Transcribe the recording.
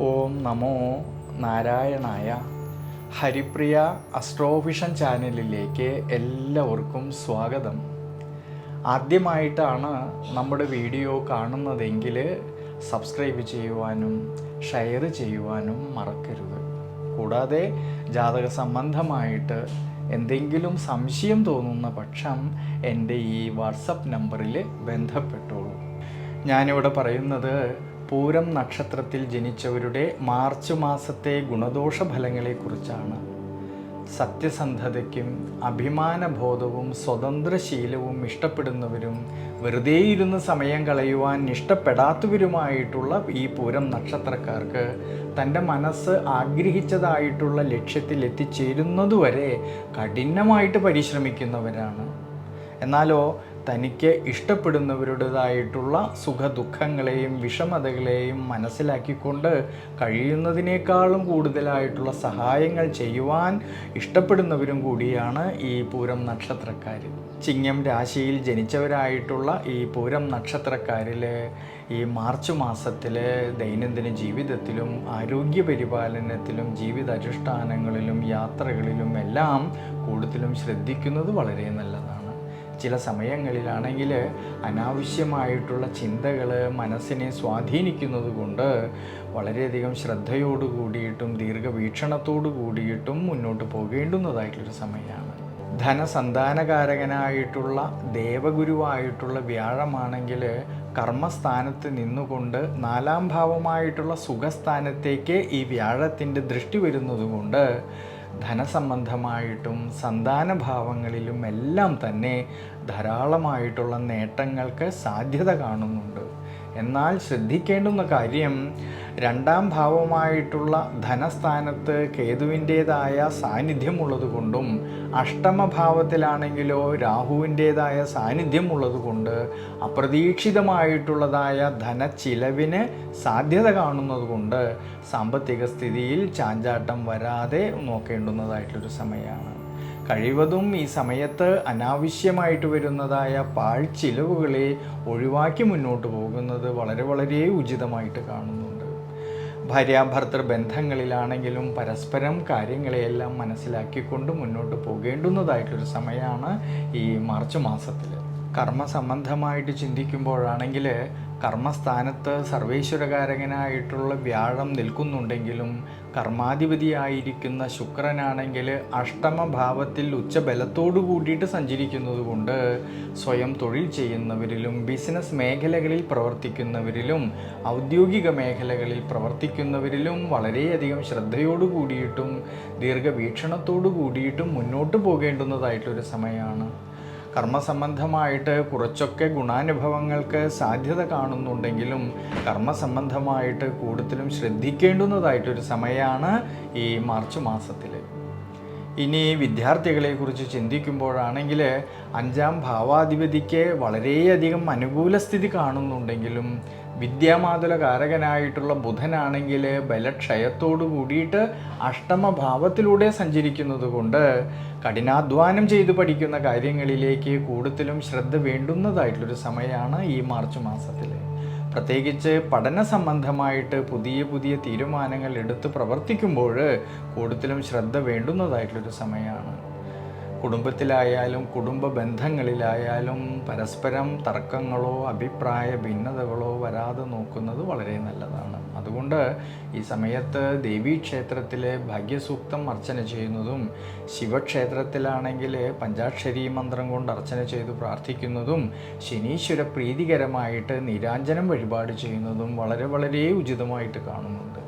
ഓം നമോ നാരായണായ. ഹരിപ്രിയ അസ്ട്രോവിഷൻ ചാനലിലേക്ക് എല്ലാവർക്കും സ്വാഗതം. ആദ്യമായിട്ടാണ് നമ്മുടെ വീഡിയോ കാണുന്നതെങ്കിൽ സബ്സ്ക്രൈബ് ചെയ്യുവാനും ഷെയർ ചെയ്യുവാനും മറക്കരുത്. കൂടാതെ ജാതക സംബന്ധമായിട്ട് എന്തെങ്കിലും സംശയം തോന്നുന്ന പക്ഷം എൻ്റെ ഈ വാട്സപ്പ് നമ്പറിൽ ബന്ധപ്പെട്ടോളൂ. ഞാനിവിടെ പറയുന്നത് പൂരം നക്ഷത്രത്തിൽ ജനിച്ചവരുടെ മാർച്ച് മാസത്തെ ഗുണദോഷ ഫലങ്ങളെക്കുറിച്ചാണ്. സത്യസന്ധതയ്ക്കും അഭിമാനബോധവും സ്വതന്ത്രശീലവും ഇഷ്ടപ്പെടുന്നവരും വെറുതെ ഇരുന്ന് സമയം കളയുവാൻ ഇഷ്ടപ്പെടാത്തവരുമായിട്ടുള്ള ഈ പൂരം നക്ഷത്രക്കാർക്ക് തൻ്റെ മനസ്സ് ആഗ്രഹിച്ചതായിട്ടുള്ള ലക്ഷ്യത്തിൽ എത്തിച്ചേരുന്നതുവരെ കഠിനമായിട്ട് പരിശ്രമിക്കുന്നവരാണ്. എന്നാലോ തനിക്ക് ഇഷ്ടപ്പെടുന്നവരുടേതായിട്ടുള്ള സുഖദുഃഖങ്ങളെയും വിഷമതകളെയും മനസ്സിലാക്കിക്കൊണ്ട് കഴിയുന്നതിനേക്കാളും കൂടുതലായിട്ടുള്ള സഹായങ്ങൾ ചെയ്യുവാൻ ഇഷ്ടപ്പെടുന്നവരും കൂടിയാണ് ഈ പൂരം നക്ഷത്രക്കാർ. ചിങ്ങം രാശിയിൽ ജനിച്ചവരായിട്ടുള്ള ഈ പൂരം നക്ഷത്രക്കാരിൽ ഈ മാർച്ച് മാസത്തിൽ ദൈനംദിന ജീവിതത്തിലും ആരോഗ്യപരിപാലനത്തിലും ജീവിതാനുഷ്ഠാനങ്ങളിലും യാത്രകളിലും എല്ലാം കൂടുതലും ശ്രദ്ധിക്കുന്നത് വളരെ നല്ലതാണ്. ചില സമയങ്ങളിലാണെങ്കിൽ അനാവശ്യമായിട്ടുള്ള ചിന്തകൾ മനസ്സിനെ സ്വാധീനിക്കുന്നത് കൊണ്ട് വളരെയധികം ശ്രദ്ധയോടു കൂടിയിട്ടും ദീർഘവീക്ഷണത്തോടു കൂടിയിട്ടും മുന്നോട്ട് പോകേണ്ടുന്നതായിട്ടൊരു സമയമാണ്. ധനസന്താനകാരകനായിട്ടുള്ള ദേവഗുരുവായിട്ടുള്ള വ്യാഴമാണെങ്കിൽ കർമ്മസ്ഥാനത്ത് നിന്നുകൊണ്ട് 4-ാം ഭാവമായിട്ടുള്ള സുഖസ്ഥാനത്തേക്ക് ഈ വ്യാഴത്തിൻ്റെ ദൃഷ്ടി വരുന്നതുകൊണ്ട് ധനസംബന്ധമായിട്ടും സന്താനഭാവങ്ങളിലും എല്ലാം തന്നെ ധാരാളമായിട്ടുള്ള നേട്ടങ്ങൾക്ക് സാധ്യത കാണുന്നുണ്ട്. എന്നാൽ ശ്രദ്ധിക്കേണ്ടുന്ന കാര്യം 2-ാം ഭാവമായിട്ടുള്ള ധനസ്ഥാനത്ത് കേതുവിൻ്റേതായ സാന്നിധ്യമുള്ളത് കൊണ്ടും അഷ്ടമഭാവത്തിലാണെങ്കിലോ രാഹുവിൻ്റേതായ സാന്നിധ്യമുള്ളതുകൊണ്ട് അപ്രതീക്ഷിതമായിട്ടുള്ളതായ ധനച്ചിലവിന് സാധ്യത കാണുന്നത് കൊണ്ട് സാമ്പത്തിക സ്ഥിതിയിൽ ചാഞ്ചാട്ടം വരാതെ നോക്കേണ്ടുന്നതായിട്ടൊരു സമയമാണ്. കഴിവതും ഈ സമയത്ത് അനാവശ്യമായിട്ട് വരുന്നതായ പാഴ്ചിലവുകളെ ഒഴിവാക്കി മുന്നോട്ട് പോകുന്നത് വളരെ ഉചിതമായിട്ട് കാണുന്നുണ്ട്. ഭാര്യാഭർത്തൃ ബന്ധങ്ങളിലാണെങ്കിലും പരസ്പരം കാര്യങ്ങളെയെല്ലാം മനസ്സിലാക്കിക്കൊണ്ട് മുന്നോട്ട് പോകേണ്ടുന്നതായിട്ടൊരു സമയമാണ് ഈ മാർച്ച് മാസത്തിൽ. കർമ്മസംബന്ധമായിട്ട് ചിന്തിക്കുമ്പോഴാണെങ്കിൽ കർമ്മസ്ഥാനത്ത് സർവേശ്വരകാരകനായിട്ടുള്ള വ്യാഴം നിൽക്കുന്നുണ്ടെങ്കിലും കർമാധിപതിയായിരിക്കുന്ന ശുക്രനാണെങ്കിൽ അഷ്ടമഭാവത്തിൽ ഉച്ചബലത്തോടു കൂടിയിട്ട് സഞ്ചരിക്കുന്നത് കൊണ്ട് സ്വയം തൊഴിൽ ചെയ്യുന്നവരിലും ബിസിനസ് മേഖലകളിൽ പ്രവർത്തിക്കുന്നവരിലും ഔദ്യോഗിക മേഖലകളിൽ പ്രവർത്തിക്കുന്നവരിലും വളരെയധികം ശ്രദ്ധയോടു കൂടിയിട്ടും ദീർഘവീക്ഷണത്തോടു കൂടിയിട്ടും മുന്നോട്ട് പോകേണ്ടുന്നതായിട്ടൊരു സമയമാണ്. കർമ്മസംബന്ധമായിട്ട് കുറച്ചൊക്കെ ഗുണാനുഭവങ്ങൾക്ക് സാധ്യത കാണുന്നുണ്ടെങ്കിലും കർമ്മസംബന്ധമായിട്ട് കൂടുതലും ശ്രദ്ധിക്കേണ്ടുന്നതായിട്ടൊരു സമയമാണ് ഈ മാർച്ച് മാസത്തിൽ. ഇനി വിദ്യാർത്ഥികളെക്കുറിച്ച് ചിന്തിക്കുമ്പോഴാണെങ്കിൽ 5-ാം ഭാവാധിപതിക്ക് വളരെയധികം അനുകൂല സ്ഥിതി കാണുന്നുണ്ടെങ്കിലും വിദ്യാമാതുലകാരകനായിട്ടുള്ള ബുധനാണെങ്കിൽ ബലക്ഷയത്തോടു കൂടിയിട്ട് അഷ്ടമഭാവത്തിലൂടെ സഞ്ചരിക്കുന്നത് കൊണ്ട് കഠിനാധ്വാനം ചെയ്ത് പഠിക്കുന്ന കാര്യങ്ങളിലേക്ക് കൂടുതലും ശ്രദ്ധ വേണ്ടുന്നതായിട്ടുള്ളൊരു സമയമാണ് ഈ മാർച്ച് മാസത്തിൽ. പ്രത്യേകിച്ച് പഠന സംബന്ധമായിട്ട് പുതിയ തീരുമാനങ്ങൾ എടുത്ത് പ്രവർത്തിക്കുമ്പോൾ കൂടുതലും ശ്രദ്ധ വേണ്ടുന്നതായിട്ടുള്ളൊരു സമയമാണ്. കുടുംബത്തിലായാലും കുടുംബ ബന്ധങ്ങളിലായാലും പരസ്പരം തർക്കങ്ങളോ അഭിപ്രായ ഭിന്നതകളോ വരാതെ നോക്കുന്നത് വളരെ നല്ലതാണ്. അതുകൊണ്ട് ഈ സമയത്ത് ദേവീക്ഷേത്രത്തിലെ ഭാഗ്യസൂക്തം അർച്ചന ചെയ്യുന്നതും ശിവക്ഷേത്രത്തിലാണെങ്കിൽ പഞ്ചാക്ഷരി മന്ത്രം കൊണ്ട് അർച്ചന ചെയ്ത് പ്രാർത്ഥിക്കുന്നതും ശനീശ്വര പ്രീതികരമായിട്ട് നീരാഞ്ജനം വഴിപാട് ചെയ്യുന്നതും വളരെ ഉചിതമായിട്ട് കാണുന്നുണ്ട്.